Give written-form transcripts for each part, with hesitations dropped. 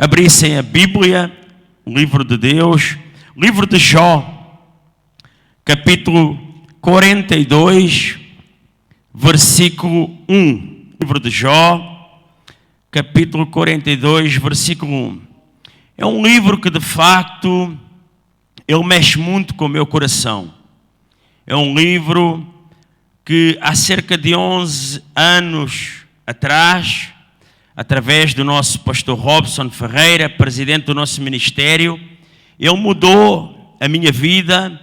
abrissem a Bíblia, o livro de Deus, livro de Jó, capítulo 42, versículo 1. Livro de Jó, capítulo 42, versículo 1. É um livro que de facto ele mexe muito com o meu coração. É um livro que há cerca de 11 anos atrás, através do nosso pastor Robson Ferreira, presidente do nosso ministério, ele mudou a minha vida,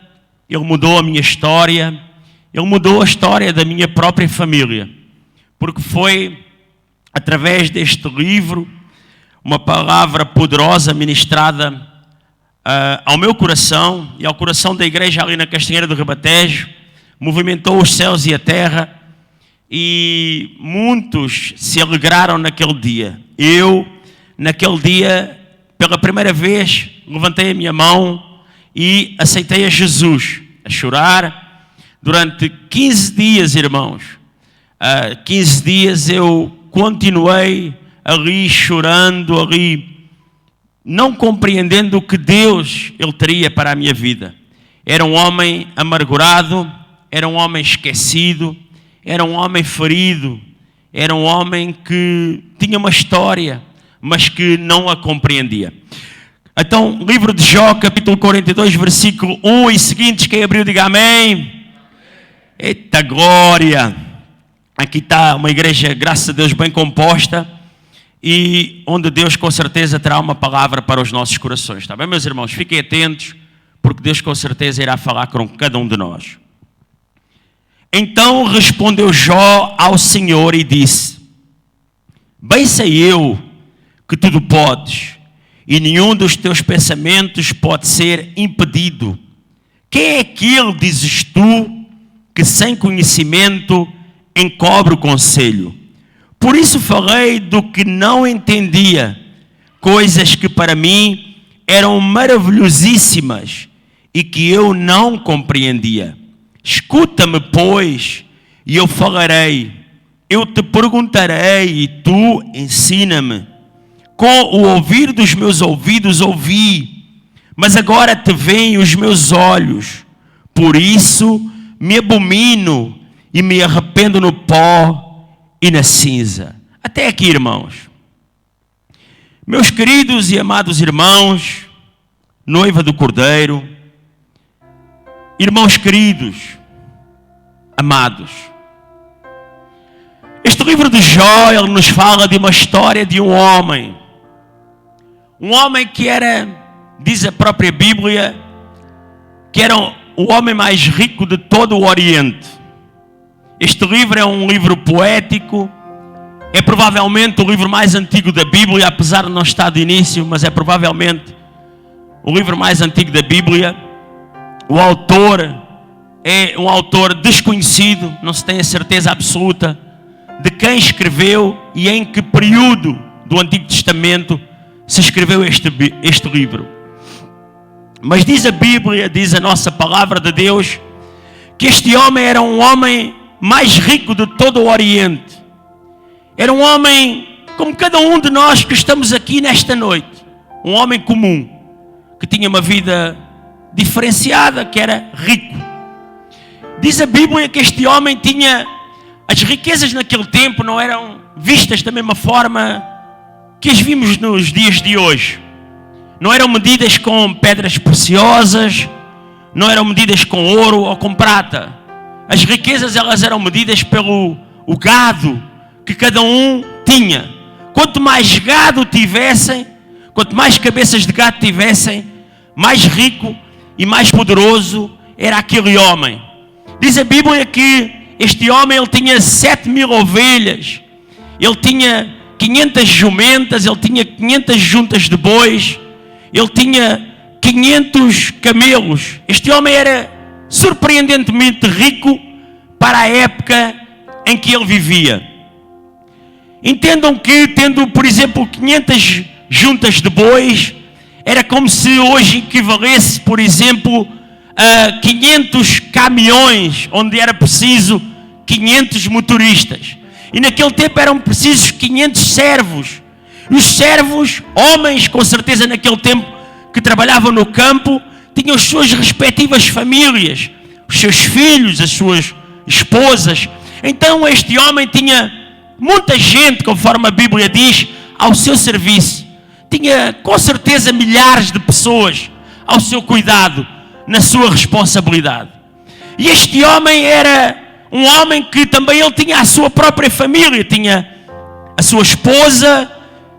ele mudou a minha história, ele mudou a história da minha própria família, porque foi através deste livro uma palavra poderosa ministrada ao meu coração e ao coração da igreja ali na Castanheira do Ribatejo, movimentou os céus e a terra. E muitos se alegraram naquele dia. Eu, naquele dia, pela primeira vez, levantei a minha mão e aceitei a Jesus, a chorar. Durante 15 dias, irmãos, 15 dias eu continuei ali chorando, ali, não compreendendo o que Deus Ele teria para a minha vida. Era um homem amargurado, era um homem esquecido, era um homem ferido, era um homem que tinha uma história, mas que não a compreendia. Então, livro de Jó, capítulo 42, versículo 1 e seguintes, quem abriu, diga amém. Eita glória! Aqui está uma igreja, graças a Deus, bem composta e onde Deus com certeza terá uma palavra para os nossos corações. Está bem, meus irmãos? Fiquem atentos, porque Deus com certeza irá falar com cada um de nós. Então respondeu Jó ao Senhor e disse: bem sei eu que tudo podes, e nenhum dos teus pensamentos pode ser impedido. Quem é aquele, dizes tu, que sem conhecimento encobre o conselho? Por isso falei do que não entendia, coisas que para mim eram maravilhosíssimas e que eu não compreendia. Escuta-me, pois, e eu falarei. Eu te perguntarei e tu ensina-me. Com o ouvir dos meus ouvidos ouvi, mas agora te veem os meus olhos. Por isso me abomino e me arrependo no pó e na cinza. Até aqui, irmãos. Meus queridos e amados irmãos, noiva do Cordeiro, irmãos queridos, amados, este livro de Jó, ele nos fala de uma história de um homem que era, diz a própria Bíblia, que era o homem mais rico de todo o Oriente. Este livro é um livro poético, é provavelmente o livro mais antigo da Bíblia, apesar de não estar de início, mas é provavelmente o livro mais antigo da Bíblia. O autor é um autor desconhecido, não se tem a certeza absoluta de quem escreveu e em que período do Antigo Testamento se escreveu este livro. Mas diz a Bíblia, diz a nossa palavra de Deus, que este homem era um homem mais rico de todo o Oriente. Era um homem como cada um de nós que estamos aqui nesta noite. Um homem comum, que tinha uma vida diferenciada, que era rico. Diz a Bíblia que este homem tinha... As riquezas naquele tempo não eram vistas da mesma forma que as vimos nos dias de hoje. Não eram medidas com pedras preciosas, não eram medidas com ouro ou com prata. As riquezas, elas eram medidas pelo o gado que cada um tinha. Quanto mais gado tivessem, quanto mais cabeças de gado tivessem, mais rico e mais poderoso era aquele homem. Diz a Bíblia que este homem, ele tinha 7.000 ovelhas, ele tinha 500 jumentas, ele tinha 500 juntas de bois, ele tinha 500 camelos. Este homem era surpreendentemente rico para a época em que ele vivia. Entendam que, tendo, por exemplo, 500 juntas de bois, era como se hoje equivalesse, por exemplo, a 500 caminhões, onde era preciso 500 motoristas. E naquele tempo eram precisos 500 servos. Os servos, homens com certeza naquele tempo que trabalhavam no campo, tinham as suas respectivas famílias, os seus filhos, as suas esposas. Então este homem tinha muita gente, conforme a Bíblia diz, ao seu serviço. Tinha com certeza milhares de pessoas ao seu cuidado, na sua responsabilidade. E este homem era um homem que também ele tinha a sua própria família, tinha a sua esposa,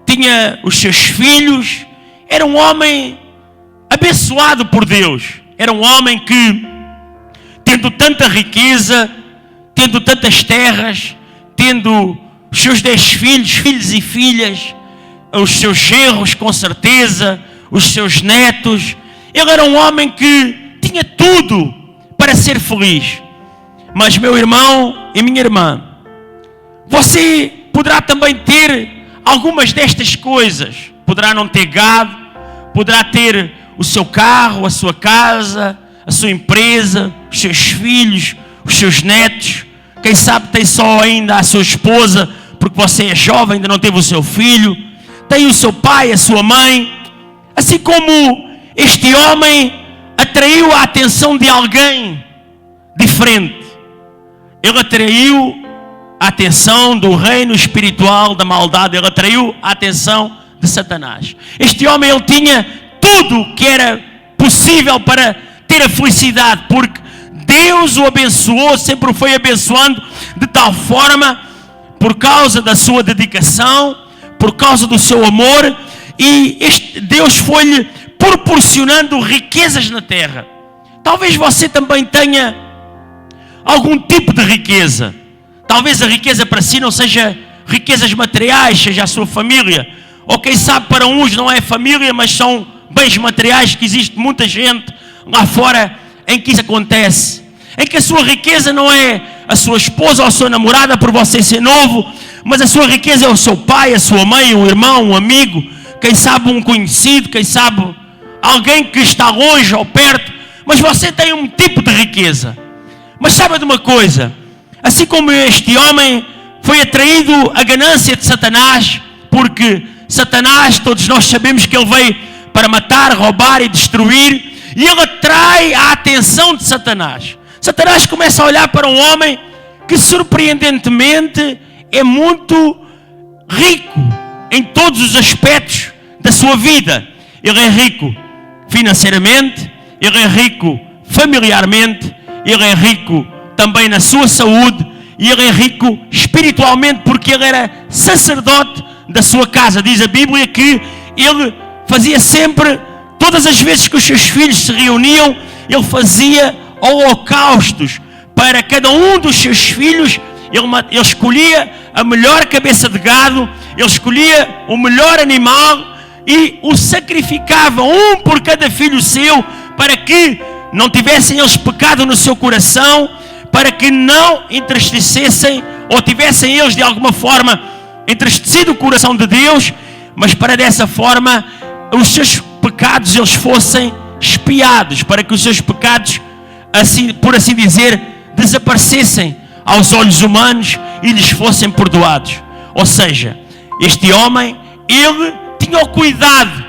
tinha os seus filhos. Era um homem abençoado por Deus. Era um homem que, tendo tanta riqueza, tendo tantas terras, tendo os seus 10 filhos, filhos e filhas, os seus genros com certeza, os seus netos, ele era um homem que tinha tudo para ser feliz. Mas meu irmão e minha irmã, você poderá também ter algumas destas coisas. Poderá não ter gado, poderá ter o seu carro, a sua casa, a sua empresa, os seus filhos, os seus netos. Quem sabe tem só ainda a sua esposa, porque você é jovem, ainda não teve o seu filho. Tem o seu pai, a sua mãe. Assim como este homem atraiu a atenção de alguém diferente. Ele atraiu a atenção do reino espiritual da maldade. Ele atraiu a atenção de Satanás. Este homem, ele tinha tudo que era possível para ter a felicidade, porque Deus o abençoou, sempre o foi abençoando de tal forma, por causa da sua dedicação, por causa do seu amor, e Deus foi-lhe proporcionando riquezas na terra. Talvez você também tenha algum tipo de riqueza. Talvez a riqueza para si não seja riquezas materiais, seja a sua família. Ou quem sabe para uns não é família, mas são bens materiais, que existe muita gente lá fora em que isso acontece. Em que a sua riqueza não é a sua esposa ou a sua namorada por você ser novo, mas a sua riqueza é o seu pai, a sua mãe, um irmão, um amigo, quem sabe um conhecido, quem sabe alguém que está longe ou perto, mas você tem um tipo de riqueza. Mas saiba de uma coisa, assim como este homem foi atraído à ganância de Satanás, porque Satanás, todos nós sabemos que ele veio para matar, roubar e destruir, e ele atrai a atenção de Satanás. Satanás começa a olhar para um homem que surpreendentemente é muito rico em todos os aspectos da sua vida. Ele é rico financeiramente, ele é rico familiarmente, ele é rico também na sua saúde, e ele é rico espiritualmente, porque ele era sacerdote da sua casa. Diz a Bíblia que ele fazia sempre, todas as vezes que os seus filhos se reuniam, ele fazia holocaustos para cada um dos seus filhos. Ele escolhia a melhor cabeça de gado, ele escolhia o melhor animal e o sacrificava, um por cada filho seu, para que não tivessem eles pecado no seu coração, para que não entristecessem ou tivessem eles de alguma forma entristecido o coração de Deus, mas para dessa forma os seus pecados eles fossem expiados, para que os seus pecados, assim, por assim dizer, desaparecessem aos olhos humanos e lhes fossem perdoados. Ou seja, este homem, ele tinha o cuidado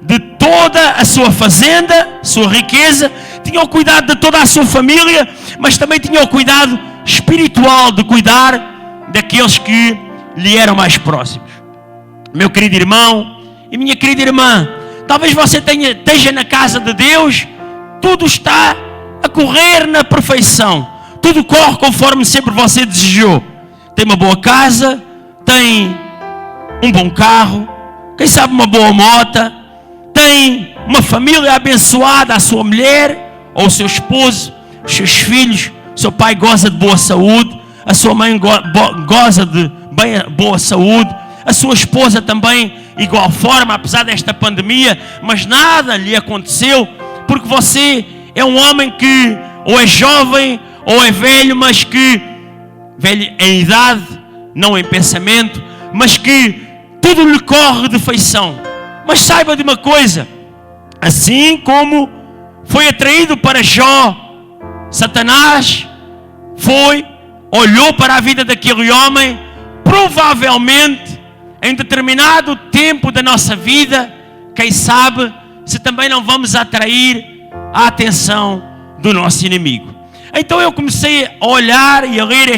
de toda a sua fazenda, sua riqueza, tinha o cuidado de toda a sua família, mas também tinha o cuidado espiritual de cuidar daqueles que lhe eram mais próximos. Meu querido irmão e minha querida irmã, talvez você esteja na casa de Deus, tudo está a correr na perfeição, tudo corre conforme sempre você desejou. Tem uma boa casa, tem um bom carro, quem sabe uma boa moto, tem uma família abençoada, a sua mulher ou o seu esposo, os seus filhos, o seu pai goza de boa saúde, a sua mãe goza de boa saúde, a sua esposa também, igual forma, apesar desta pandemia, mas nada lhe aconteceu, porque você é um homem que ou é jovem ou é velho, mas que, velho em idade, não em pensamento, mas que tudo lhe corre de feição. Mas saiba de uma coisa, assim como foi atraído para Jó, Satanás olhou para a vida daquele homem, provavelmente em determinado tempo da nossa vida, quem sabe se também não vamos atrair a atenção do nosso inimigo. Então eu comecei a olhar e a ler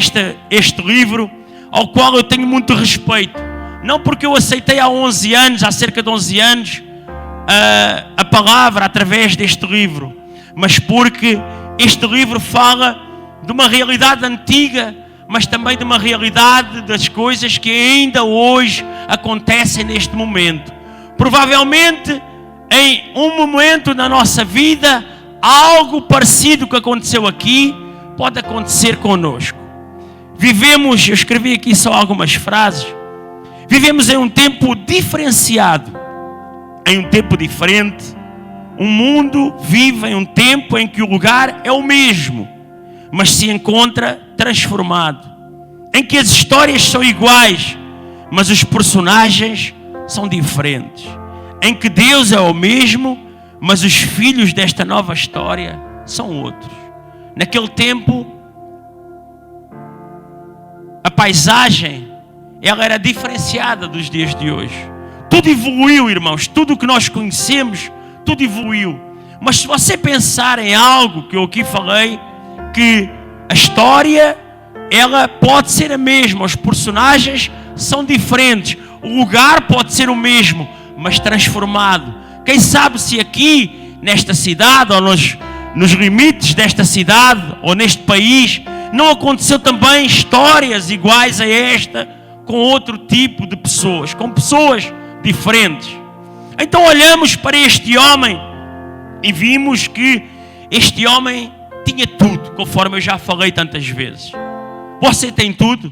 este livro, ao qual eu tenho muito respeito. Não porque eu aceitei há cerca de 11 anos, a palavra através deste livro, mas porque este livro fala de uma realidade antiga, mas também de uma realidade das coisas que ainda hoje acontecem neste momento. Provavelmente, em um momento na nossa vida, algo parecido que aconteceu aqui pode acontecer conosco. Vivemos, eu escrevi aqui só algumas frases, vivemos em um tempo diferenciado, em um tempo diferente. O mundo vive em um tempo em que o lugar é o mesmo, mas se encontra transformado, em que as histórias são iguais, mas os personagens são diferentes, em que Deus é o mesmo, mas os filhos desta nova história são outros. Naquele tempo, a paisagem ela era diferenciada dos dias de hoje. Tudo evoluiu, irmãos, tudo o que nós conhecemos, tudo evoluiu. Mas se você pensar em algo que eu aqui falei, que a história ela pode ser a mesma, os personagens são diferentes, o lugar pode ser o mesmo, mas transformado. Quem sabe se aqui nesta cidade ou nos limites desta cidade ou neste país não aconteceu também histórias iguais a esta com outro tipo de pessoas, com pessoas diferentes. Então olhamos para este homem e vimos que este homem tinha tudo, conforme eu já falei tantas vezes. Você tem tudo?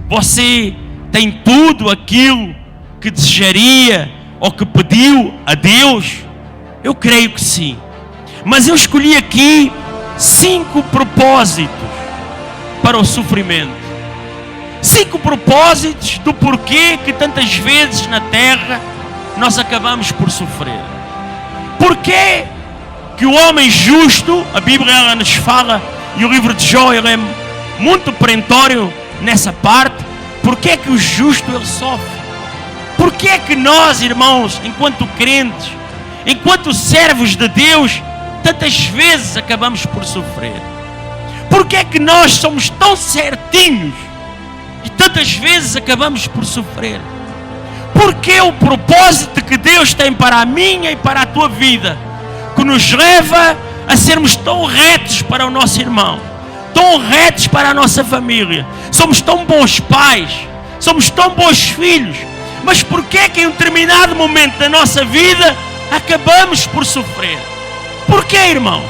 Você tem tudo aquilo que desejaria ou que pediu a Deus? Eu creio que sim. Mas eu escolhi aqui 5 propósitos para o sofrimento. 5 propósitos do porquê que tantas vezes na terra nós acabamos por sofrer. Porquê que o homem justo, a Bíblia ela nos fala, e o livro de Jó ele é muito perentório nessa parte, porquê que o justo ele sofre? Porquê que nós, irmãos, enquanto crentes, enquanto servos de Deus, tantas vezes acabamos por sofrer? Porquê que nós somos tão certinhos e tantas vezes acabamos por sofrer? Porque o propósito que Deus tem para a minha e para a tua vida, que nos leva a sermos tão retos para o nosso irmão, tão retos para a nossa família, somos tão bons pais, somos tão bons filhos, mas porquê que em um determinado momento da nossa vida acabamos por sofrer? Porquê, irmãos?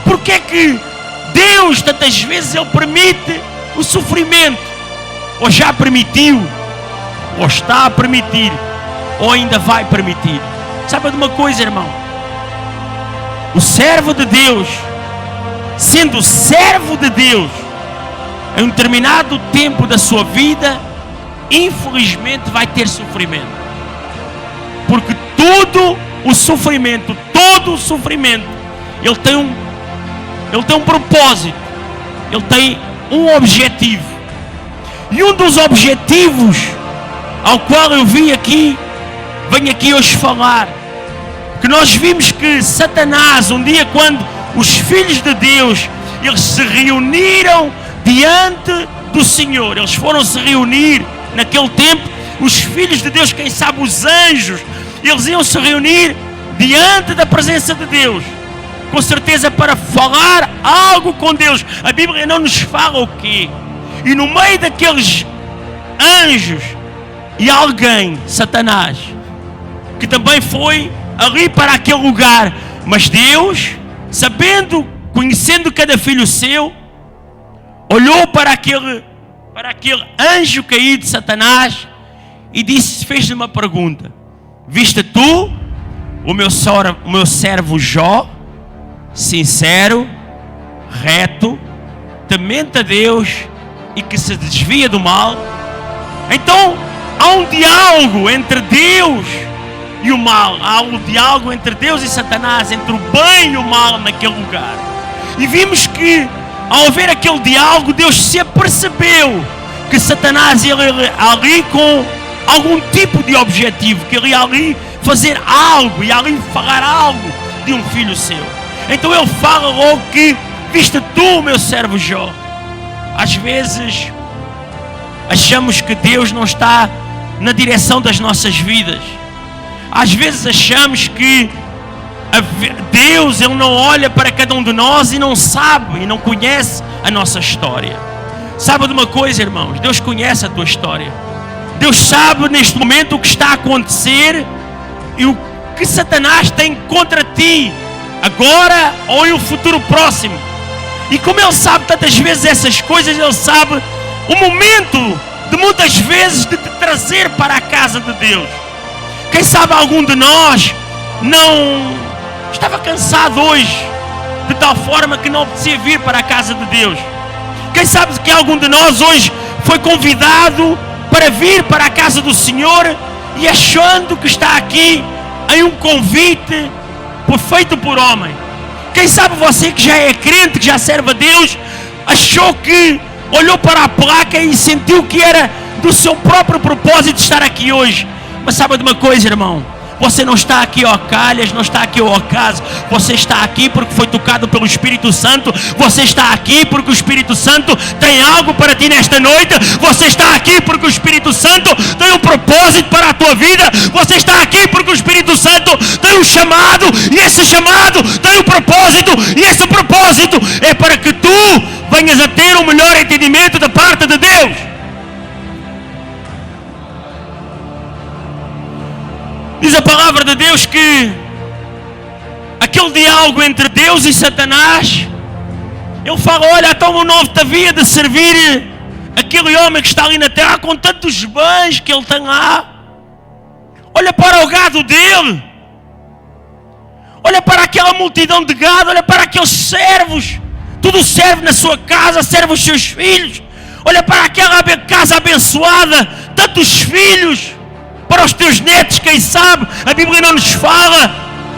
Porquê que Deus tantas vezes Ele permite o sofrimento? Ou já permitiu, ou está a permitir, ou ainda vai permitir? Sabe de uma coisa, irmão? O servo de Deus, sendo servo de Deus, em um determinado tempo da sua vida, infelizmente vai ter sofrimento. Porque todo o sofrimento, ele tem um propósito, ele tem um objetivo. E um dos objetivos ao qual eu venho aqui hoje falar, que nós vimos que Satanás, um dia quando os filhos de Deus, eles se reuniram diante do Senhor, eles foram se reunir naquele tempo, os filhos de Deus, quem sabe os anjos, eles iam se reunir diante da presença de Deus, com certeza para falar algo com Deus. A Bíblia não nos fala o quê. E no meio daqueles anjos e alguém, Satanás, que também foi ali para aquele lugar, mas Deus, sabendo, conhecendo cada filho seu, olhou para aquele anjo caído de Satanás e disse, fez-lhe uma pergunta: viste tu o meu servo Jó, sincero, reto, temente a Deus e que se desvia do mal? Então há um diálogo entre Deus e o mal, há um diálogo entre Deus e Satanás, entre o bem e o mal naquele lugar. E vimos que ao haver aquele diálogo, Deus se apercebeu que Satanás ele ali com algum tipo de objetivo, queria ali fazer algo e ali falar algo de um filho seu. Então ele fala logo que: viste tu, meu servo Jó. Às vezes achamos que Deus não está na direção das nossas vidas. Às vezes achamos que Deus, Ele não olha para cada um de nós e não sabe e não conhece a nossa história. Sabe de uma coisa, irmãos? Deus conhece a tua história. Deus sabe neste momento o que está a acontecer e o que Satanás tem contra ti, agora ou em um futuro próximo. E como Ele sabe tantas vezes essas coisas, Ele sabe o momento de muitas vezes de te trazer para a casa de Deus. Quem sabe algum de nós não estava cansado hoje, de tal forma que não apetecia vir para a casa de Deus. Quem sabe que algum de nós hoje foi convidado para vir para a casa do Senhor e achando que está aqui em um convite feito por homem. Quem sabe você que já é crente, que já serve a Deus, achou que olhou para a placa e sentiu que era do seu próprio propósito estar aqui hoje. Mas sabe de uma coisa, irmão? Você não está aqui ao calhas, não está aqui ao acaso. Você está aqui porque foi tocado pelo Espírito Santo. Você está aqui porque o Espírito Santo tem algo para ti nesta noite. Você está aqui porque o Espírito Santo tem um propósito para a tua vida. Você está aqui porque o Espírito Santo tem um chamado. E esse chamado tem um propósito. E esse propósito é para que tu venhas a ter um melhor entendimento da parte de Deus. Diz a palavra de Deus que aquele diálogo entre Deus e Satanás, ele fala: olha, então o novo havia de servir aquele homem que está ali na terra com tantos bens que ele tem lá. Olha para o gado dele, olha para aquela multidão de gado, olha para aqueles servos, tudo serve na sua casa, serve os seus filhos. Olha para aquela casa abençoada, tantos filhos, para os teus netos, quem sabe, a Bíblia não nos fala.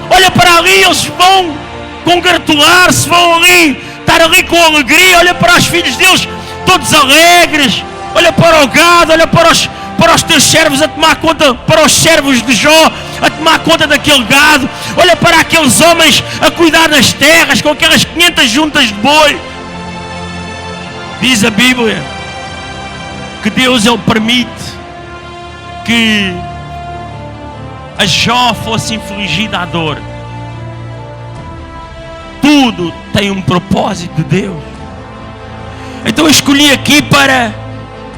Olha para ali, eles vão congratular-se, vão ali, estar ali com alegria. Olha para os filhos deles, todos alegres. Olha para o gado, olha para os teus servos a tomar conta, para os servos de Jó, a tomar conta daquele gado. Olha para aqueles homens a cuidar das terras, com aquelas 500 juntas de boi. Diz a Bíblia que Deus, Ele permite que a Jó fosse infligida a dor. Tudo tem um propósito de Deus. Então eu escolhi aqui para,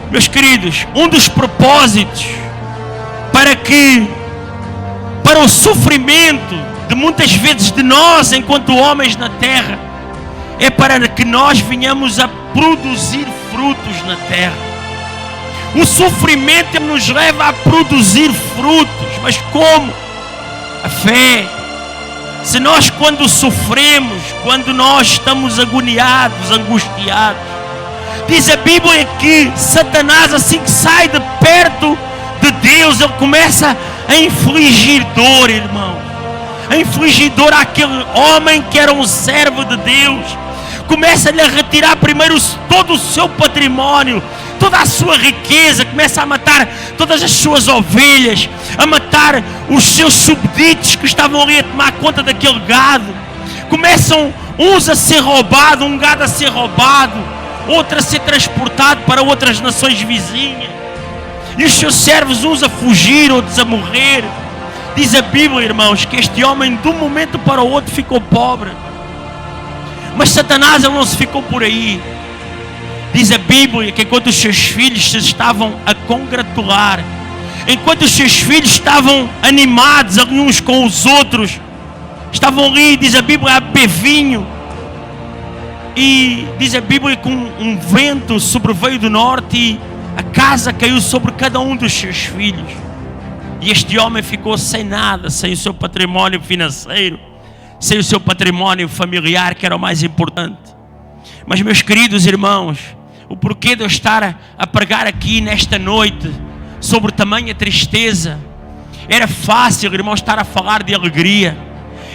meus queridos, um dos propósitos para o sofrimento de muitas vezes de nós enquanto homens na terra, é para que nós venhamos a produzir frutos na terra. O sofrimento nos leva a produzir frutos. Mas como? A fé. Se nós, quando sofremos, quando nós estamos agoniados, angustiados, diz a Bíblia que Satanás, assim que sai de perto de Deus, ele começa a infligir dor, irmão. A infligir dor àquele homem que era um servo de Deus. Começa-lhe a retirar primeiro todo o seu património, toda a sua riqueza, começa a matar todas as suas ovelhas, a matar os seus súbditos que estavam ali a tomar conta daquele gado. Começam uns a ser roubados, um gado a ser roubado, outro a ser transportado para outras nações vizinhas, e os seus servos uns a fugir, outros a morrer. Diz a Bíblia, irmãos, que este homem de um momento para o outro ficou pobre. Mas Satanás, ele não se ficou por aí. Diz a Bíblia que enquanto os seus filhos se estavam a congratular, enquanto os seus filhos estavam animados ali uns com os outros, estavam ali, diz a Bíblia, a beber vinho, e diz a Bíblia que um vento sobreveio do norte e a casa caiu sobre cada um dos seus filhos. E este homem ficou sem nada, sem o seu património financeiro, sem o seu património familiar, que era o mais importante. Mas, meus queridos irmãos, o porquê de eu estar a pregar aqui nesta noite sobre tamanha tristeza? Era fácil, irmão, estar a falar de alegria.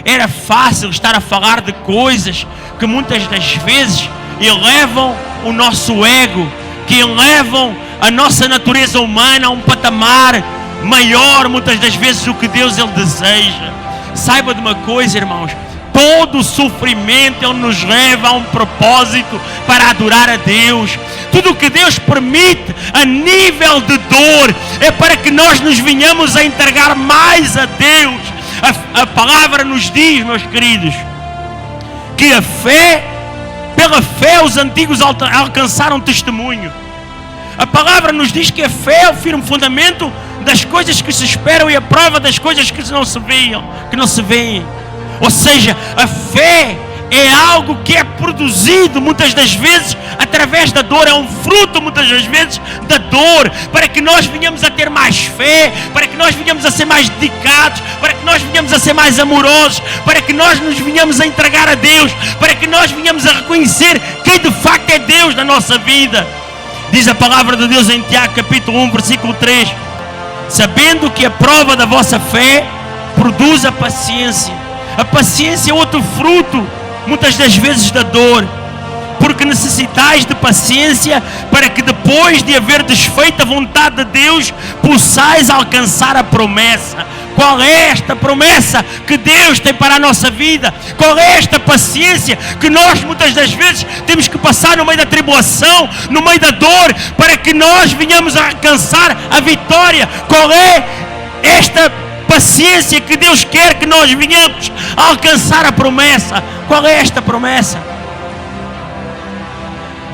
Era fácil estar a falar de coisas que muitas das vezes elevam o nosso ego, que elevam a nossa natureza humana a um patamar maior, muitas das vezes, do que Deus Ele deseja. Saiba de uma coisa, irmãos, todo o sofrimento Ele nos leva a um propósito para adorar a Deus. Tudo o que Deus permite a nível de dor é para que nós nos venhamos a entregar mais a Deus. A palavra nos diz, meus queridos, que a fé, pela fé os antigos alcançaram testemunho. A palavra nos diz que a fé é o firme fundamento das coisas que se esperam e a prova das coisas que não se veem. Ou seja, a fé é algo que é produzido muitas das vezes através da dor, é um fruto muitas das vezes da dor, para que nós venhamos a ter mais fé, para que nós venhamos a ser mais dedicados, para que nós venhamos a ser mais amorosos, para que nós nos venhamos a entregar a Deus, para que nós venhamos a reconhecer quem de facto é Deus na nossa vida. Diz a palavra de Deus em Tiago capítulo 1 versículo 3: sabendo que a prova da vossa fé produz a paciência. A paciência é outro fruto, muitas das vezes, da dor. Porque necessitais de paciência para que depois de haver desfeito a vontade de Deus, possais alcançar a promessa. Qual é esta promessa que Deus tem para a nossa vida? Qual é esta paciência que nós muitas das vezes temos que passar no meio da tribulação, no meio da dor, para que nós venhamos a alcançar a vitória? Qual é esta paciência que Deus quer que nós venhamos a alcançar a promessa? Qual é esta promessa?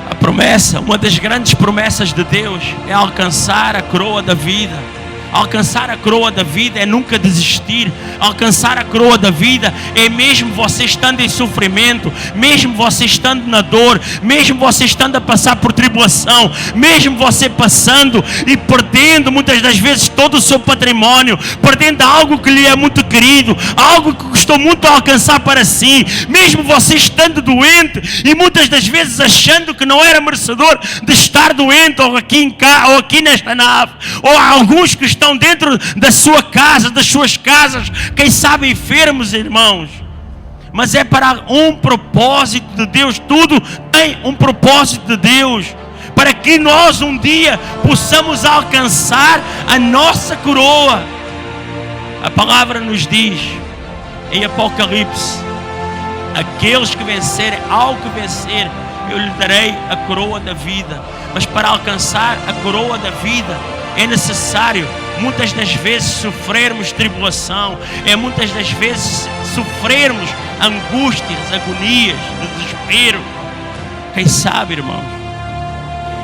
A promessa, uma das grandes promessas de Deus, é alcançar a coroa da vida. Alcançar a coroa da vida é nunca desistir. Alcançar a coroa da vida é mesmo você estando em sofrimento, mesmo você estando na dor, mesmo você estando a passar por tribulação, mesmo você passando e perdendo muitas das vezes todo o seu patrimônio, perdendo algo que lhe é muito querido, algo que custou muito a alcançar para si, mesmo você estando doente e muitas das vezes achando que não era merecedor de estar doente, ou aqui nesta nave, ou alguns que estão dentro da sua casa, das suas casas, quem sabe enfermos, irmãos. Mas é para um propósito de Deus. Tudo tem um propósito de Deus, para que nós um dia possamos alcançar a nossa coroa. A palavra nos diz em Apocalipse: aqueles que vencerem, ao que vencer, eu lhe darei a coroa da vida. Mas para alcançar a coroa da vida é necessário muitas das vezes sofrermos tribulação, é muitas das vezes sofrermos angústias, agonias, desespero. Quem sabe, irmãos?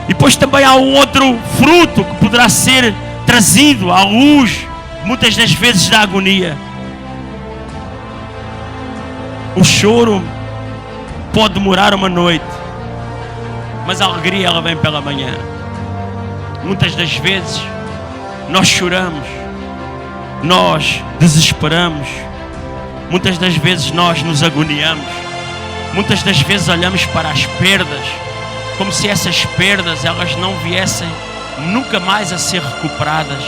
E depois também há um outro fruto que poderá ser trazido à luz, muitas das vezes, da agonia. O choro pode demorar uma noite, mas a alegria ela vem pela manhã. Muitas das vezes nós choramos, nós desesperamos, muitas das vezes nós nos agoniamos, muitas das vezes olhamos para as perdas como se essas perdas elas não viessem nunca mais a ser recuperadas.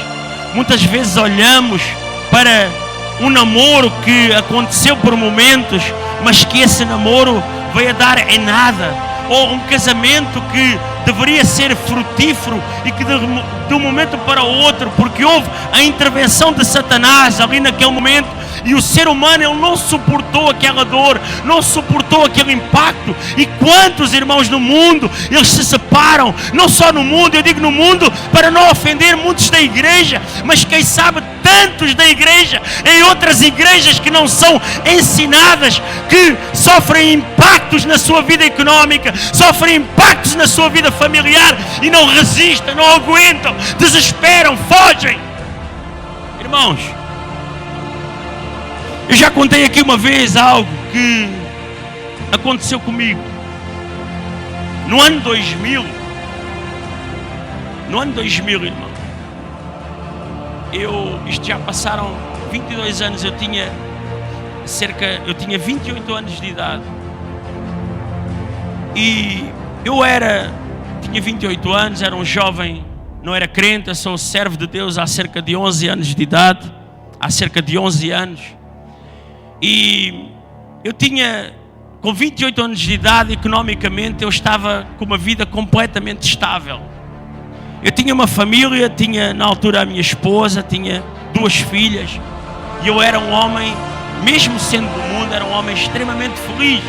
Muitas vezes olhamos para um namoro que aconteceu por momentos, mas que esse namoro veio a dar em nada, ou um casamento que deveria ser frutífero e que de um momento para o outro, porque houve a intervenção de Satanás ali naquele momento, e o ser humano ele não suportou aquela dor, não suportou aquele impacto. E quantos irmãos no mundo eles se separam, não só no mundo, eu digo no mundo para não ofender muitos da igreja, mas quem sabe tantos da igreja em outras igrejas que não são ensinadas, que sofrem impactos na sua vida económica, sofrem impactos na sua vida familiar e não resistem, não aguentam, desesperam, fogem. Irmãos, eu já contei aqui uma vez algo que aconteceu comigo. No ano 2000, irmão, isto já passaram 22 anos, eu tinha 28 anos de idade. E tinha 28 anos, era um jovem, não era crente, eu sou servo de Deus há cerca de 11 anos de idade, há cerca de 11 anos. E eu tinha, com 28 anos de idade, economicamente, eu estava com uma vida completamente estável. Eu tinha uma família, tinha na altura a minha esposa, tinha 2 filhas. E eu era um homem, mesmo sendo do mundo, era um homem extremamente feliz.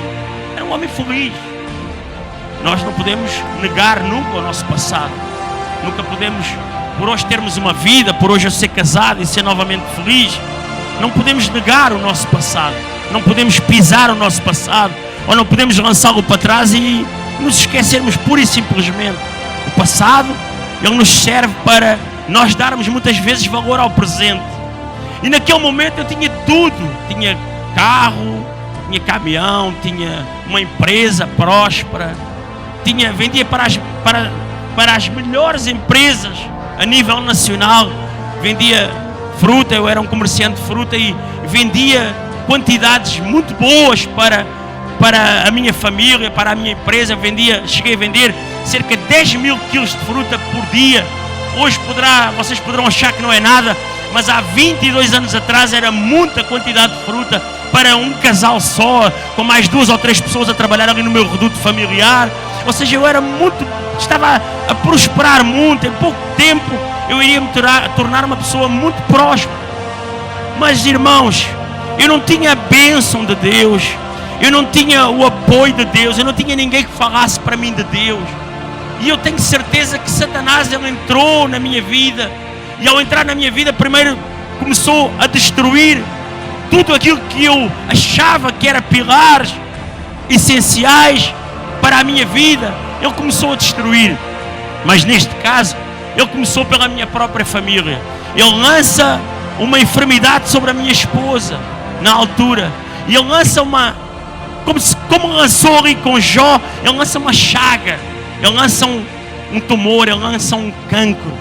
Era um homem feliz. Nós não podemos negar nunca o nosso passado. Nunca podemos, por hoje termos uma vida, por hoje eu ser casado e ser novamente feliz, não podemos negar o nosso passado. Não podemos pisar o nosso passado. Ou não podemos lançá-lo para trás e nos esquecermos pura e simplesmente. O passado, ele nos serve para nós darmos muitas vezes valor ao presente. E naquele momento eu tinha tudo. Tinha carro, tinha caminhão, tinha uma empresa próspera. Vendia para as melhores empresas a nível nacional. Vendia fruta, eu era um comerciante de fruta e vendia quantidades muito boas para a minha família, para a minha empresa. Cheguei a vender cerca de 10 mil quilos de fruta por dia. Hoje vocês poderão achar que não é nada, mas há 22 anos atrás era muita quantidade de fruta para um casal só, com mais 2 ou 3 pessoas a trabalhar ali no meu reduto familiar. Ou seja, eu estava a prosperar muito. Em pouco tempo eu iria me tornar uma pessoa muito próspera. Mas, irmãos, eu não tinha a bênção de Deus, eu não tinha o apoio de Deus, eu não tinha ninguém que falasse para mim de Deus. E eu tenho certeza que Satanás, ele entrou na minha vida. E ao entrar na minha vida, primeiro começou a destruir tudo aquilo que eu achava que era pilares essenciais para a minha vida. Ele começou a destruir. Mas neste caso, ele começou pela minha própria família. Ele lança uma enfermidade sobre a minha esposa, na altura. E ele lança como lançou ali com Jó, ele lança uma chaga. Ele lança um tumor, ele lança um cancro.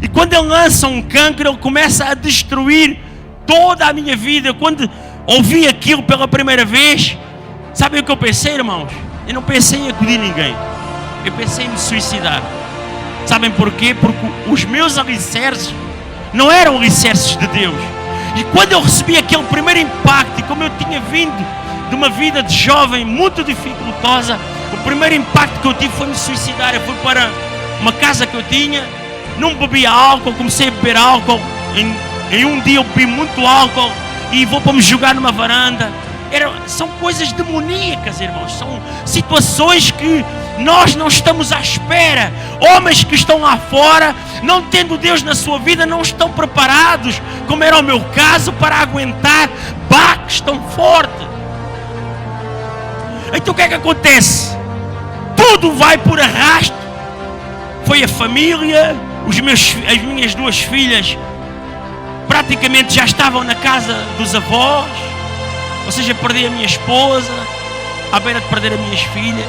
E quando ele lança um cancro, ele começa a destruir toda a minha vida. Quando ouvi aquilo pela primeira vez, sabe o que eu pensei, irmãos? Eu não pensei em acudir ninguém. Eu pensei em me suicidar. Sabem porquê? Porque os meus alicerces não eram alicerces de Deus. E quando eu recebi aquele primeiro impacto, e como eu tinha vindo de uma vida de jovem muito dificultosa, o primeiro impacto que eu tive foi me suicidar. Eu fui para uma casa que eu tinha, não bebia álcool, comecei a beber álcool. Em um dia eu bebi muito álcool e vou para me jogar numa varanda. São coisas demoníacas, irmãos. São situações que nós não estamos à espera. Homens que estão lá fora, não tendo Deus na sua vida, não estão preparados, como era o meu caso, para aguentar baques tão fortes. Então o que é que acontece? Tudo vai por arrasto. Foi a família, as minhas 2 filhas praticamente já estavam na casa dos avós. Ou seja, perdi a minha esposa, à beira de perder as minhas filhas.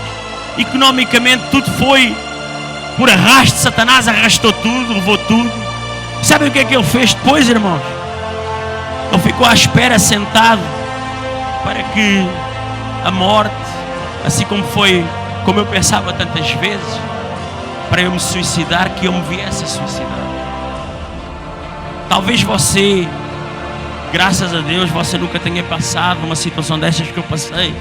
Economicamente tudo foi por arrasto. Satanás arrastou tudo, levou tudo. Sabe o que é que ele fez depois, irmãos? Ele ficou à espera, sentado, para que a morte, assim como eu pensava tantas vezes, para eu me suicidar, que eu me viesse a suicidar. Talvez você, graças a Deus, você nunca tenha passado uma situação dessas que eu passei.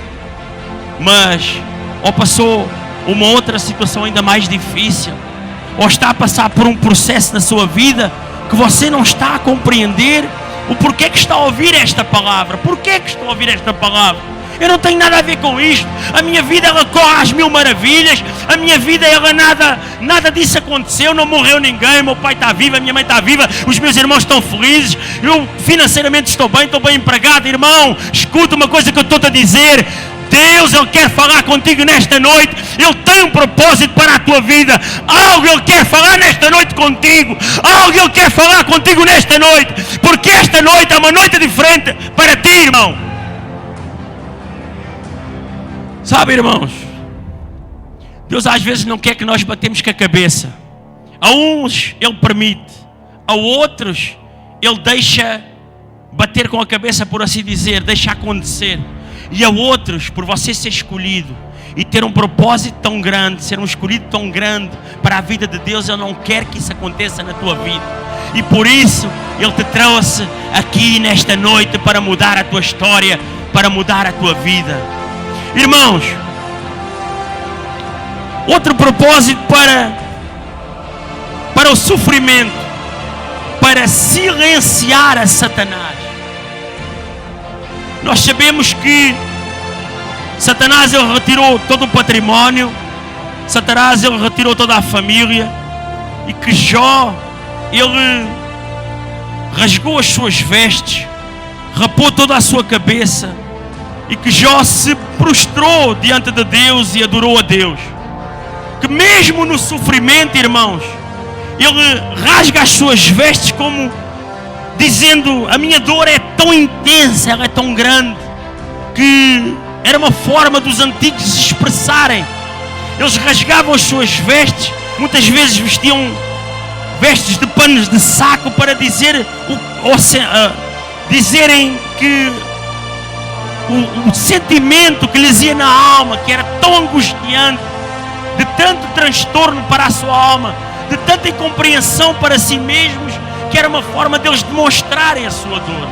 Mas, ou passou uma outra situação ainda mais difícil, ou está a passar por um processo na sua vida que você não está a compreender o porquê que está a ouvir esta palavra. Porquê que estou a ouvir esta palavra? Eu não tenho nada a ver com isto. A minha vida, ela corre às mil maravilhas. A minha vida, ela nada disso aconteceu. Não morreu ninguém. Meu pai está vivo, a minha mãe está viva. Os meus irmãos estão felizes. Eu financeiramente estou bem empregado. Irmão, escuta uma coisa que eu estou-te a dizer. Deus, Ele quer falar contigo nesta noite. Ele tem um propósito para a tua vida. Algo Ele quer falar nesta noite contigo. Algo Ele quer falar contigo nesta noite. Porque esta noite é uma noite diferente para ti, irmão. Sabe, irmãos, Deus às vezes não quer que nós batemos com a cabeça. A uns Ele permite, a outros Ele deixa bater com a cabeça, por assim dizer, deixa acontecer. E a outros, por você ser escolhido e ter um propósito tão grande, ser um escolhido tão grande para a vida de Deus, Ele não quer que isso aconteça na tua vida. E por isso Ele te trouxe aqui nesta noite para mudar a tua história, para mudar a tua vida. Irmãos, outro propósito para para o sofrimento, para silenciar a Satanás. Nós sabemos que Satanás ele retirou todo o património, Satanás ele retirou toda a família, e que Jó ele rasgou as suas vestes, rapou toda a sua cabeça, e que Jó se prostrou diante de Deus e adorou a Deus. Que mesmo no sofrimento, irmãos, ele rasga as suas vestes como dizendo: a minha dor é tão intensa, ela é tão grande, que era uma forma dos antigos se expressarem. Eles rasgavam as suas vestes, muitas vezes vestiam vestes de panos de saco para dizer dizerem que o sentimento que lhes ia na alma, que era tão angustiante, de tanto transtorno para a sua alma, de tanta incompreensão para si mesmos, que era uma forma deles demonstrarem a sua dor.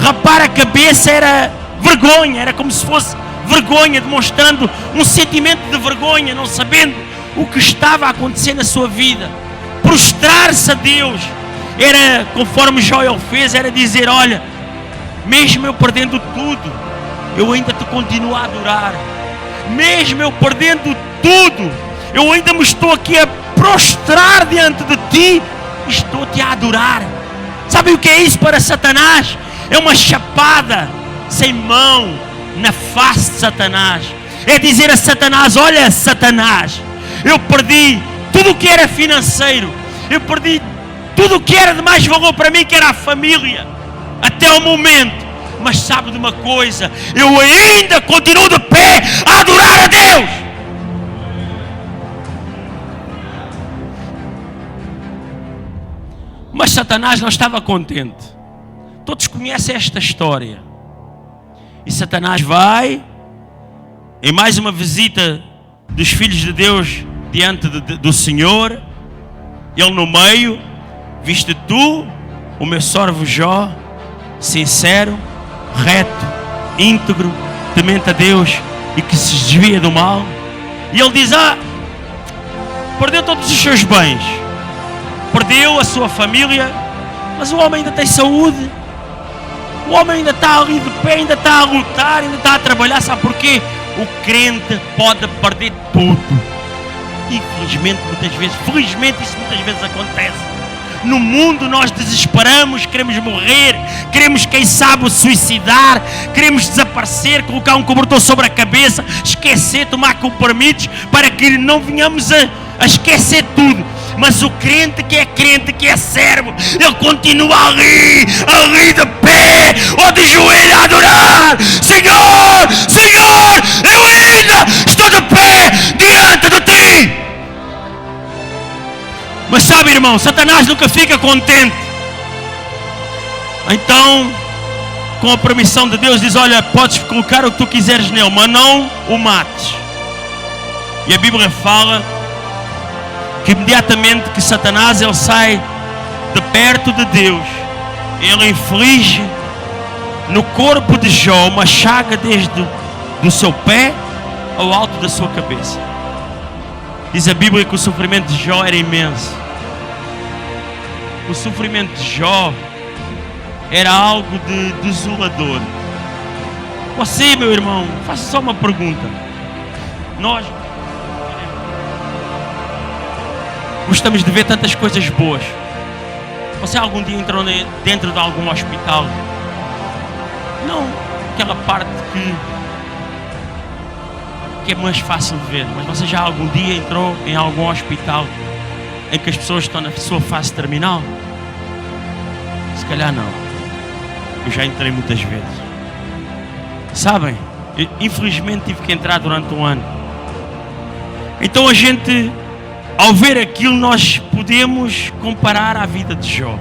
Rapar a cabeça era vergonha, era como se fosse vergonha, demonstrando um sentimento de vergonha, não sabendo o que estava a acontecer na sua vida. Prostrar-se a Deus era, conforme Jó ele fez, era dizer: olha, mesmo eu perdendo tudo, eu ainda te continuo a adorar. Mesmo eu perdendo tudo, eu ainda me estou aqui a prostrar diante de ti, estou-te a adorar. Sabe o que é isso para Satanás? É uma chapada sem mão na face de Satanás. É dizer a Satanás: olha, Satanás, eu perdi tudo o que era financeiro, eu perdi tudo o que era de mais valor para mim, que era a família, até o momento. Mas sabe de uma coisa? Eu ainda continuo de pé a adorar a Deus. Mas Satanás não estava contente. Todos conhecem esta história. E Satanás vai, em mais uma visita dos filhos de Deus diante do Senhor, ele no meio: viste tu o meu servo Jó, sincero, reto, íntegro, temente a Deus e que se desvia do mal? E ele diz: perdeu todos os seus bens, perdeu a sua família, mas o homem ainda tem saúde, o homem ainda está ali de pé, ainda está a lutar, ainda está a trabalhar. Sabe porquê? O crente pode perder tudo. Infelizmente, muitas vezes, felizmente isso muitas vezes acontece. No mundo nós desesperamos, queremos morrer, queremos, quem sabe, suicidar, queremos desaparecer, colocar um cobertor sobre a cabeça, esquecer, tomar compromissos, para que não venhamos a esquecer tudo. Mas o crente, que é servo, ele continua ali de pé, ou de joelho a adorar: Senhor, Senhor, eu ainda estou de pé diante de ti. Mas sabe, irmão, Satanás nunca fica contente. Então, com a permissão de Deus, diz: olha, podes colocar o que tu quiseres nele, mas não o mates. E a Bíblia fala que imediatamente que Satanás ele sai de perto de Deus, ele inflige no corpo de Jó uma chaga desde do seu pé ao alto da sua cabeça. Diz a Bíblia que o sofrimento de Jó era imenso. O sofrimento de Jó era algo de desolador. Você, meu irmão, faça só uma pergunta. Nós gostamos de ver tantas coisas boas. Você algum dia entrou dentro de algum hospital? Não aquela parte que é mais fácil de ver, mas você já algum dia entrou em algum hospital em que as pessoas estão na sua fase terminal? Se calhar não. Eu já entrei muitas vezes. Sabem, eu, infelizmente tive que entrar durante um ano. Então a gente, ao ver aquilo, nós podemos comparar à vida de Jó.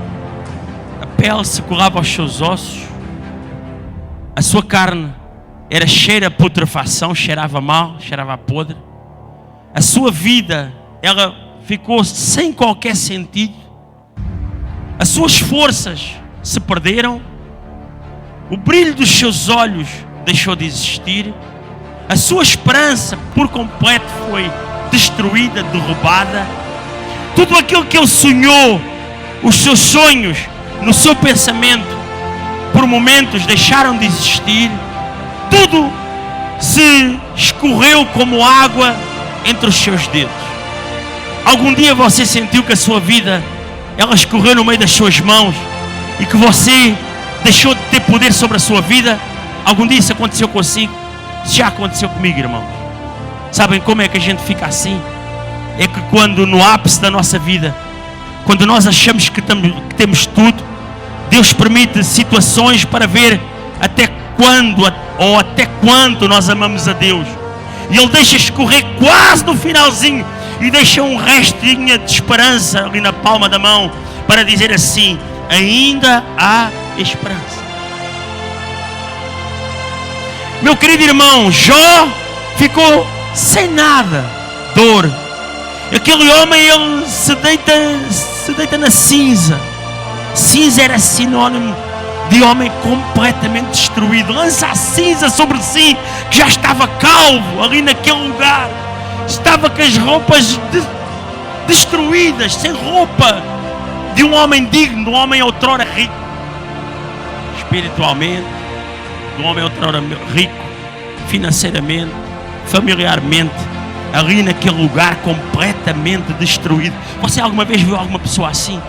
A pele se colava aos seus ossos, a sua carne era cheira a putrefação, cheirava mal, cheirava a podre. A sua vida, ela ficou sem qualquer sentido. As suas forças se perderam. O brilho dos seus olhos deixou de existir. A sua esperança por completo foi destruída, derrubada. tudo aquilo que ele sonhou, os seus sonhos, no seu pensamento, por momentos deixaram de existir. Tudo se escorreu como água entre os seus dedos. Algum dia você sentiu que a sua vida, ela escorreu no meio das suas mãos e que você deixou de ter poder sobre a sua vida? Algum dia isso aconteceu consigo? Isso já aconteceu comigo, irmãos. Sabem como é que a gente fica assim? É que quando no ápice da nossa vida, quando nós achamos que temos tudo, Deus permite situações para ver até quando ou até quanto nós amamos a Deus. E Ele deixa escorrer quase no finalzinho e deixa um restinho de esperança ali na palma da mão para dizer assim: ainda há esperança. Meu querido irmão, Jó ficou sem nada, dor. Aquele homem, ele se deita na cinza. Cinza era sinônimo de homem completamente destruído. Lança a cinza sobre si, que já estava calvo ali naquele lugar. Estava com as roupas destruídas, sem roupa, de um homem digno, de um homem outrora rico. Espiritualmente, de um homem outrora rico, financeiramente, familiarmente, ali naquele lugar completamente destruído. Você alguma vez viu alguma pessoa assim?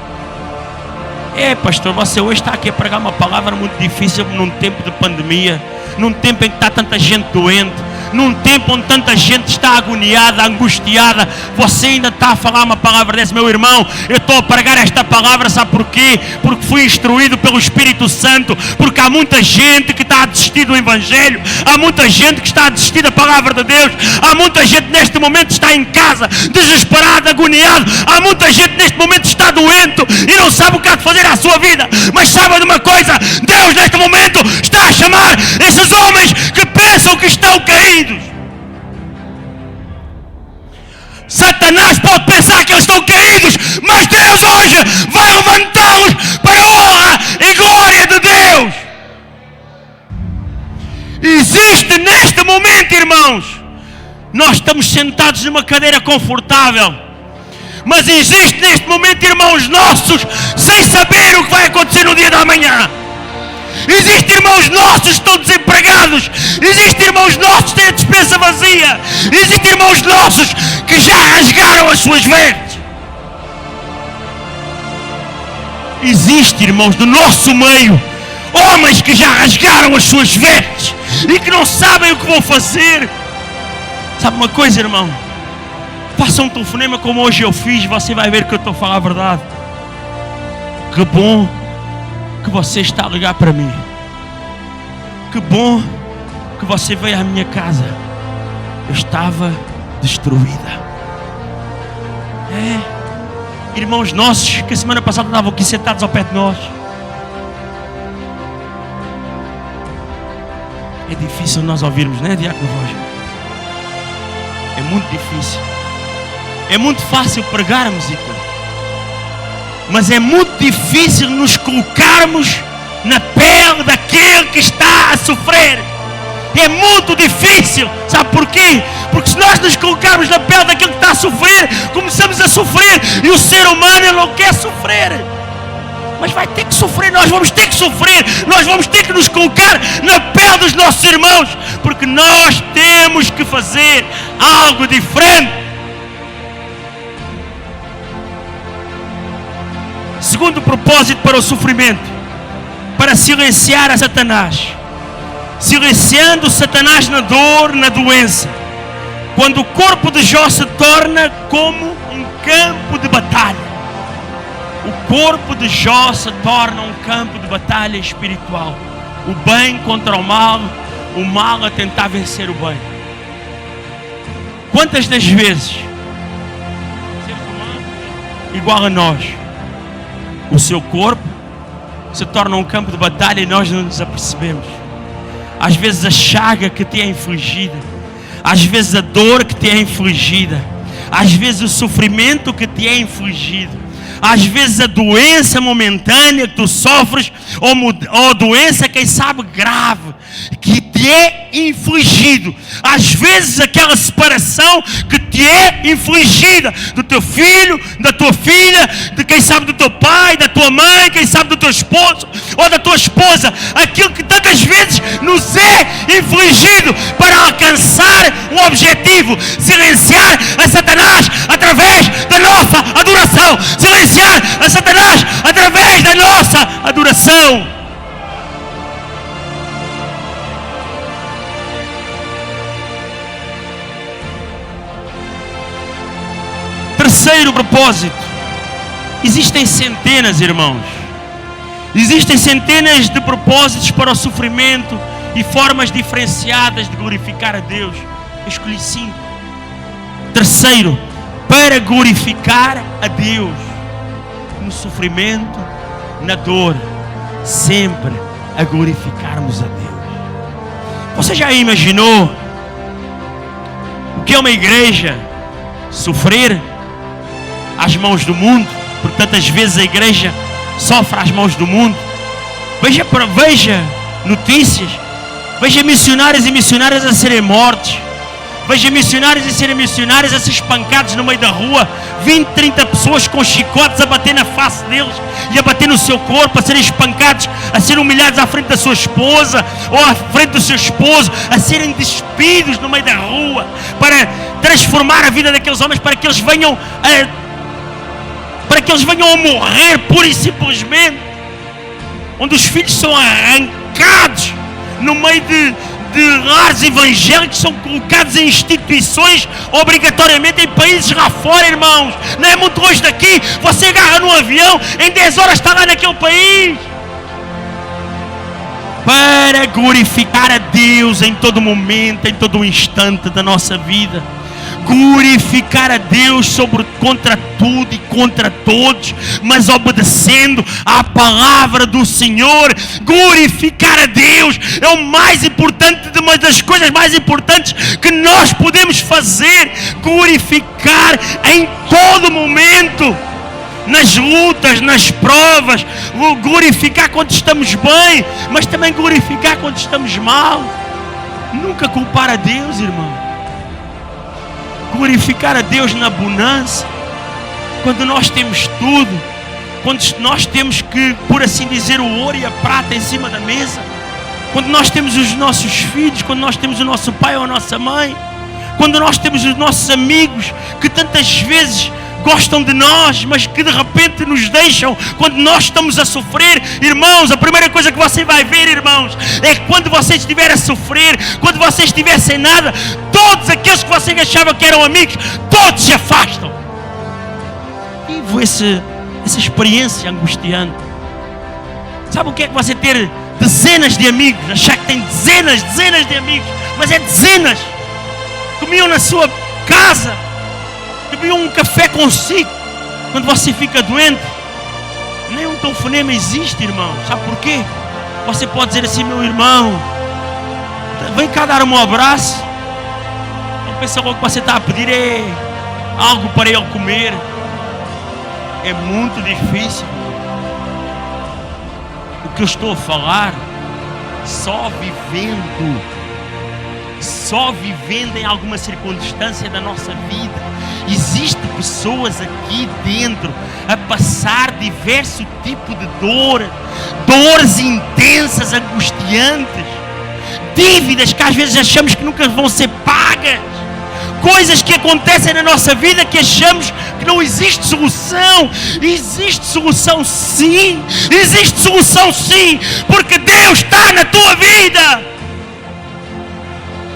Pastor, você hoje está aqui a pregar uma palavra muito difícil num tempo de pandemia, num tempo em que está tanta gente doente, num tempo onde tanta gente está agoniada, angustiada. Você ainda está a falar uma palavra dessa? Meu irmão, eu estou a pregar esta palavra, sabe porquê? Porque fui instruído pelo Espírito Santo, porque há muita gente que está a desistir do Evangelho, há muita gente que está a desistir da palavra de Deus, há muita gente neste momento que está em casa, desesperado, agoniado, há muita gente neste momento que está doente e não sabe o que há de fazer à sua vida. Mas sabe de uma coisa? Deus neste momento está a chamar esses homens que pensam que estão caídos. Satanás pode pensar que eles estão caídos, mas Deus hoje vai levantá-los para a honra e glória de Deus. Existe neste momento, irmãos, nós estamos sentados numa cadeira confortável, mas existe neste momento, irmãos nossos, sem saber o que vai acontecer no dia da manhã. Existem irmãos nossos que estão desempregados. Existem irmãos nossos que têm a despensa vazia. Existem irmãos nossos que já rasgaram as suas vestes. Existem irmãos do nosso meio, homens que já rasgaram as suas vestes e que não sabem o que vão fazer. Sabe uma coisa, irmão? Faça um telefonema como hoje eu fiz, você vai ver que eu estou a falar a verdade. Que bom que você está a ligar para mim. Que bom que você veio à minha casa. Eu estava destruída. Irmãos nossos que a semana passada estavam aqui sentados ao pé de nós. É difícil nós ouvirmos, não é, Diácono Roger? É muito difícil. É muito fácil pregarmos, mas é muito difícil nos colocarmos na pele daquele que está a sofrer. É muito difícil. Sabe porquê? Porque se nós nos colocarmos na pele daquele que está a sofrer, começamos a sofrer. E o ser humano, ele não quer sofrer, mas vai ter que sofrer. Nós vamos ter que sofrer. Nós vamos ter que nos colocar na pele dos nossos irmãos, porque nós temos que fazer algo diferente. Segundo propósito para o sofrimento: para silenciar a Satanás. Silenciando Satanás na dor, na doença. Quando o corpo de Jó se torna como um campo de batalha. O corpo de Jó se torna um campo de batalha espiritual. O bem contra o mal a tentar vencer o bem. Quantas das vezes, seres humanos igual a nós, o seu corpo se torna um campo de batalha e nós não nos apercebemos? Às vezes a chaga que te é infligida, às vezes a dor que te é infligida, às vezes o sofrimento que te é infligido, às vezes a doença momentânea que tu sofres, ou doença, quem sabe, grave, que te é infligido. Às vezes aquela separação que te é infligida do teu filho, da tua filha, de quem sabe do teu pai, da tua mãe, quem sabe do teu esposo ou da tua esposa. Aquilo que tantas vezes nos é infligido para alcançar um objetivo: silenciar a Satanás através da nossa adoração. Silenciar a Satanás através da nossa adoração. Terceiro propósito. Existem centenas, irmãos. Existem centenas de propósitos para o sofrimento e formas diferenciadas de glorificar a Deus. Eu escolhi 5. Terceiro, para glorificar a Deus no sofrimento, na dor, sempre a glorificarmos a Deus. Você já imaginou o que é uma igreja sofrer às mãos do mundo? Porque tantas vezes a igreja sofre às mãos do mundo. Veja notícias, veja missionários e missionárias a serem mortos, veja missionários e serem missionários a ser espancados no meio da rua, 20, 30 pessoas com chicotes a bater na face deles e a bater no seu corpo, a serem espancados, a serem humilhados à frente da sua esposa ou à frente do seu esposo, a serem despidos no meio da rua, para transformar a vida daqueles homens, para que eles venham a morrer pura e simplesmente, onde os filhos são arrancados no meio de lares evangélicos, são colocados em instituições obrigatoriamente em países lá fora, irmãos. Não é muito longe daqui. Você agarra num avião, em 10 horas está lá naquele país. Para glorificar a Deus em todo momento, em todo instante da nossa vida. Glorificar a Deus contra tudo e contra todos, mas obedecendo à palavra do Senhor. Glorificar a Deus é o mais importante, uma das coisas mais importantes que nós podemos fazer. Glorificar em todo momento, nas lutas, nas provas. Glorificar quando estamos bem, mas também glorificar quando estamos mal. Nunca culpar a Deus, irmão. Glorificar a Deus na bonança, quando nós temos tudo, quando nós temos que, por assim dizer, o ouro e a prata em cima da mesa, quando nós temos os nossos filhos, quando nós temos o nosso pai ou a nossa mãe, quando nós temos os nossos amigos que tantas vezes gostam de nós, mas que de repente nos deixam quando nós estamos a sofrer. Irmãos, a primeira coisa que você vai ver, irmãos, é que quando você estiver a sofrer, quando você estiver sem nada, todos aqueles que você achava que eram amigos, todos se afastam. Tive essa experiência angustiante. Sabe o que é que você ter dezenas de amigos, achar que tem dezenas de amigos, mas é dezenas. Comiam na sua casa, bebiam um café consigo. Quando você fica doente, nem um telefonema existe, irmão. Sabe porquê? Você pode dizer assim: meu irmão, vem cá dar um abraço. Não pensa logo que você está a pedir é algo para ele comer. É muito difícil. O que eu estou a falar, só vivendo em alguma circunstância da nossa vida. Existem pessoas aqui dentro a passar diversos tipos de dores intensas, angustiantes, dívidas que às vezes achamos que nunca vão ser pagas, coisas que acontecem na nossa vida que achamos que não existe solução. Existe solução sim, porque Deus está na tua vida.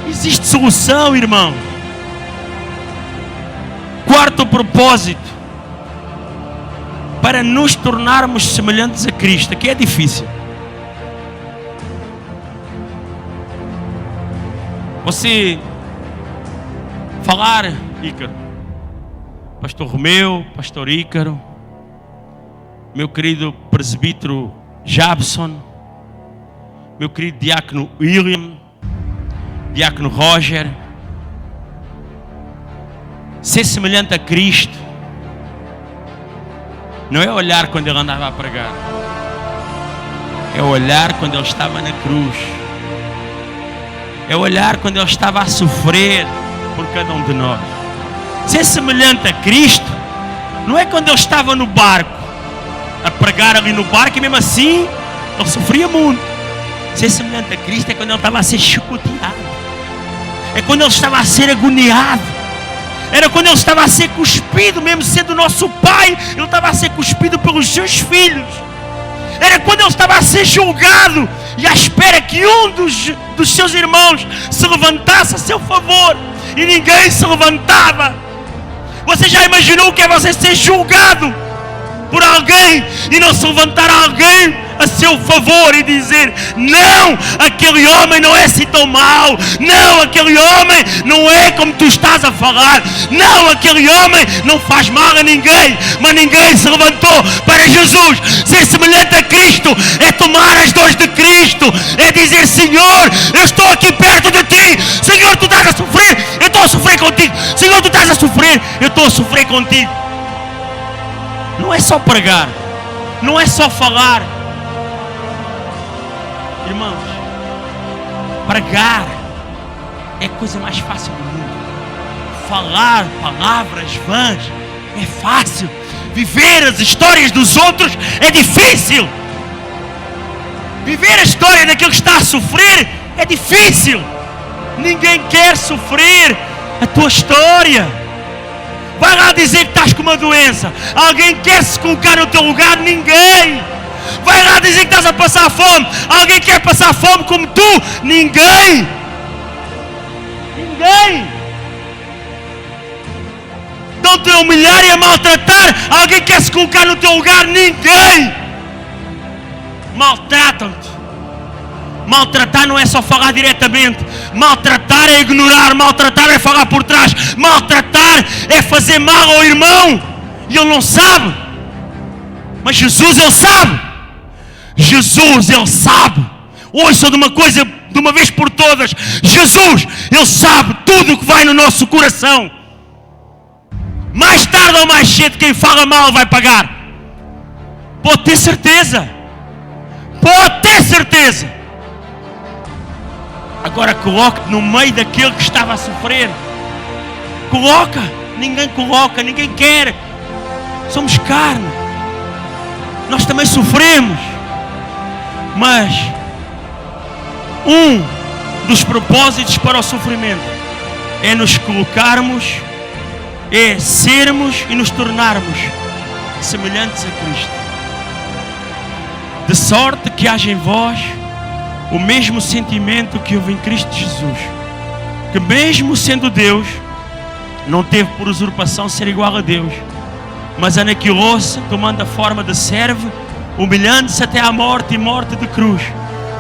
Existe solução, irmão. Quarto propósito, para nos tornarmos semelhantes a Cristo, que é difícil. Você falar, Ícaro, Pastor Romeu, Pastor Ícaro, meu querido presbítero Jabson, meu querido diácono William, diácono Roger, ser semelhante a Cristo Não é olhar quando ele andava a pregar. É olhar quando ele estava na cruz. É olhar quando ele estava a sofrer por cada um de nós. Ser semelhante a Cristo não é quando ele estava no barco a pregar ali no barco e mesmo assim ele sofria muito. Ser semelhante a Cristo é quando ele estava a ser chicoteado. É quando ele estava a ser agoniado. Era quando ele estava a ser cuspido, mesmo sendo nosso Pai, ele estava a ser cuspido pelos seus filhos. Era quando ele estava a ser julgado e à espera que um dos seus irmãos se levantasse a seu favor e ninguém se levantava. Você já imaginou o que é você ser julgado por alguém e não se levantar alguém a seu favor e dizer: não, aquele homem não é assim tão mau, não, aquele homem não é como tu estás a falar, não, aquele homem não faz mal a ninguém, mas ninguém se levantou para Jesus. Ser semelhante a Cristo é tomar as dores de Cristo, é dizer: Senhor, eu estou aqui perto de ti, Senhor, tu estás a sofrer, eu estou a sofrer contigo, Senhor, tu estás a sofrer, eu estou a sofrer contigo. Não é só pregar, não é só falar. Irmãos, pregar é a coisa mais fácil do mundo. Falar palavras vãs é fácil. Viver as histórias dos outros é difícil. Viver a história daquele que está a sofrer é difícil. Ninguém quer sofrer a tua história. Vai lá dizer que estás com uma doença. Alguém quer se colocar no teu lugar? Ninguém. Vai lá dizer que estás a passar fome. Alguém quer passar fome como tu? Ninguém. Ninguém. Estão-te a humilhar e a maltratar. Alguém quer se colocar no teu lugar? Ninguém. Maltratam-te. Maltratar não é só falar diretamente. Maltratar é ignorar. Maltratar é falar por trás. Maltratar é fazer mal ao irmão e ele não sabe. Mas Jesus, ele sabe. Jesus, ele sabe. Ouça de uma coisa de uma vez por todas. Jesus, ele sabe tudo o que vai no nosso coração. Mais tarde ou mais cedo, quem fala mal vai pagar. Pode ter certeza. Pode ter certeza. Agora coloque-te no meio daquele que estava a sofrer. Coloca. Ninguém coloca, ninguém quer. Somos carne. Nós também sofremos. Mas um dos propósitos para o sofrimento é nos colocarmos, é sermos e nos tornarmos semelhantes a Cristo. De sorte que haja em vós o mesmo sentimento que houve em Cristo Jesus, que mesmo sendo Deus, não teve por usurpação ser igual a Deus, mas aniquilou-se, tomando a forma de servo, humilhando-se até à morte e morte de cruz.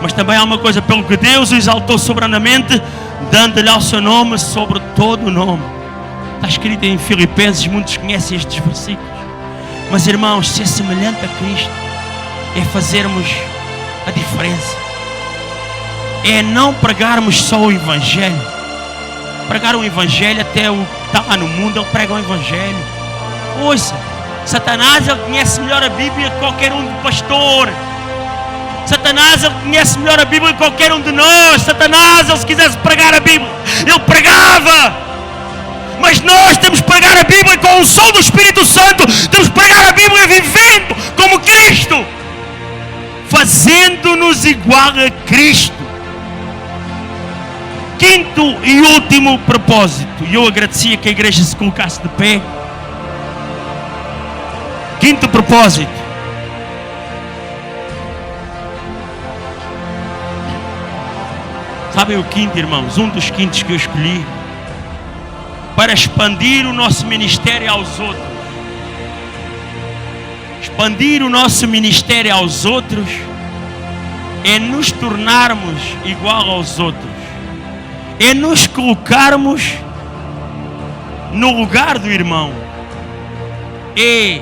Mas também há uma coisa, pelo que Deus o exaltou soberanamente, dando-lhe ao seu nome sobre todo o nome. Está escrito em Filipenses, muitos conhecem estes versículos. Mas irmãos, ser semelhante a Cristo é fazermos a diferença. É não pregarmos só o Evangelho. Pregar o Evangelho, até o que está lá no mundo, ele prega o Evangelho. Ouça, Satanás, ele conhece melhor a Bíblia que qualquer um de pastor. Satanás, ele conhece melhor a Bíblia que qualquer um de nós. Satanás, ele se quisesse pregar a Bíblia, ele pregava. Mas nós temos que pregar a Bíblia com o som do Espírito Santo. Temos que pregar a Bíblia vivendo como Cristo, fazendo-nos igual a Cristo. Quinto e último propósito, e eu agradecia que a igreja se colocasse de pé. Quinto propósito: sabem o quinto, irmãos? Um dos quintos que eu escolhi para expandir o nosso ministério aos outros. Expandir o nosso ministério aos outros é nos tornarmos igual aos outros. É nos colocarmos no lugar do irmão. É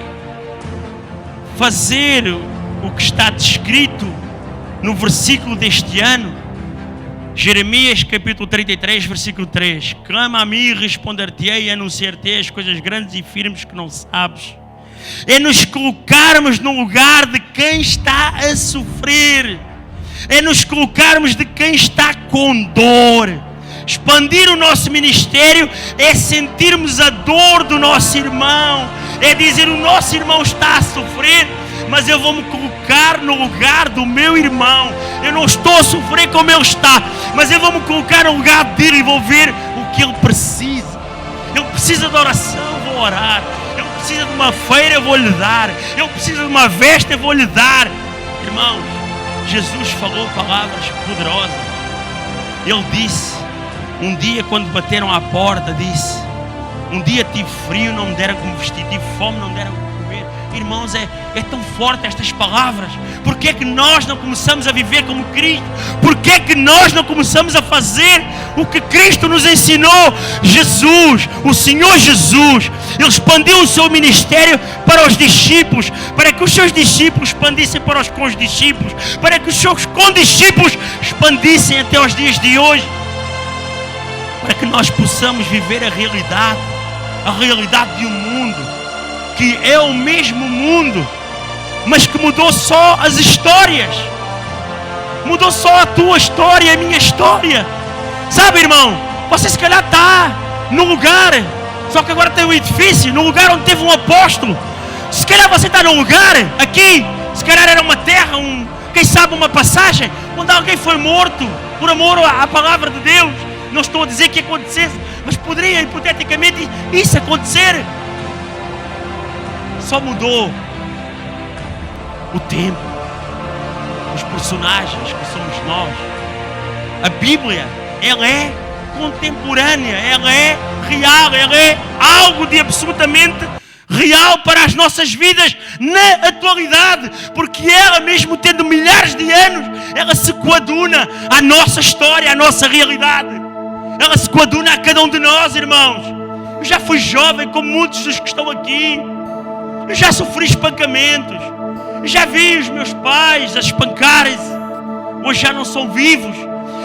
fazer o que está descrito no versículo deste ano, Jeremias capítulo 33, versículo 3. Clama a mim e responder-te-ei e anunciar-te as coisas grandes e firmes que não sabes. é nos colocarmos no lugar de quem está a sofrer, é nos colocarmos de quem está com dor. Expandir o nosso ministério é sentirmos a dor do nosso irmão, é dizer: o nosso irmão está a sofrer, mas eu vou me colocar no lugar do meu irmão. Eu não estou a sofrer como ele está, mas eu vou me colocar no lugar dele e vou ver o que ele precisa. Ele precisa de oração, eu vou orar. Ele precisa de uma feira, eu vou lhe dar. Ele precisa de uma veste, eu vou lhe dar. Irmãos, Jesus falou palavras poderosas. Ele disse, um dia quando bateram à porta, disse: um dia tive frio, não me deram como vestir, tive fome, não me deram como comer. Irmãos, é tão forte estas palavras. Porquê é que nós não começamos a viver como Cristo? Porquê é que nós não começamos a fazer o que Cristo nos ensinou? Jesus, o Senhor Jesus, Ele expandiu o seu ministério para os discípulos, para que os seus discípulos expandissem para os condiscípulos, para que os seus condiscípulos expandissem até os dias de hoje, para que nós possamos viver a realidade de um mundo que é o mesmo mundo, mas que mudou só as histórias, mudou só a tua história e a minha história. Sabe, irmão, você se calhar está no lugar, só que agora tem um edifício, no lugar onde teve um apóstolo. Se calhar você está num lugar, aqui, se calhar era uma terra, quem sabe uma passagem, onde alguém foi morto por amor à palavra de Deus. Não estou a dizer que acontecesse, mas poderia hipoteticamente isso acontecer. Só mudou o tempo, os personagens que somos nós. A Bíblia, ela é contemporânea, ela é real, ela é algo de absolutamente real para as nossas vidas na atualidade, porque ela, mesmo tendo milhares de anos, ela se coaduna à nossa história, à nossa realidade. Ela se coaduna a cada um de nós, irmãos. Eu já fui jovem, como muitos dos que estão aqui. Eu já sofri espancamentos. Eu já vi os meus pais a espancarem-se. Hoje já não são vivos.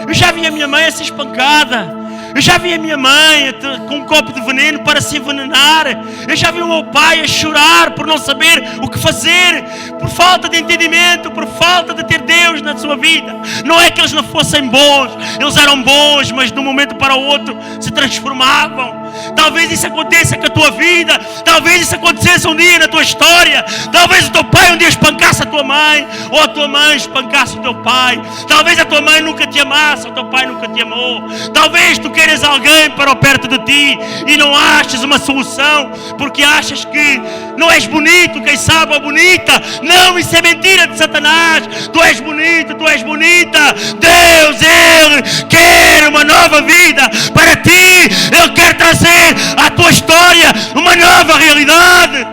Eu já vi a minha mãe a ser espancada. Eu já vi a minha mãe com um copo de veneno para se envenenar. Eu já vi o meu pai a chorar por não saber o que fazer, por falta de entendimento, por falta de ter Deus na sua vida. Não é que eles não fossem bons, eles eram bons, mas de um momento para o outro se transformavam. Talvez isso aconteça com a tua vida, talvez isso acontecesse um dia na tua história. Talvez o teu pai um dia espancasse a tua mãe, ou a tua mãe espancasse o teu pai. Talvez a tua mãe nunca te amasse, ou o teu pai nunca te amou. Talvez tu queres alguém para perto de ti e não achas uma solução, porque achas que não és bonito, quem sabe, ou bonita. Não, isso é mentira de Satanás. Tu és bonito, tu és bonita. Deus, Ele quer uma nova vida para ti. Ele quer trazer à tua história uma nova realidade.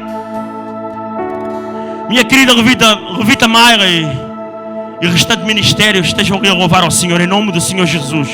Minha querida Levita Mayra e o restante ministério estejam a louvar ao Senhor em nome do Senhor Jesus.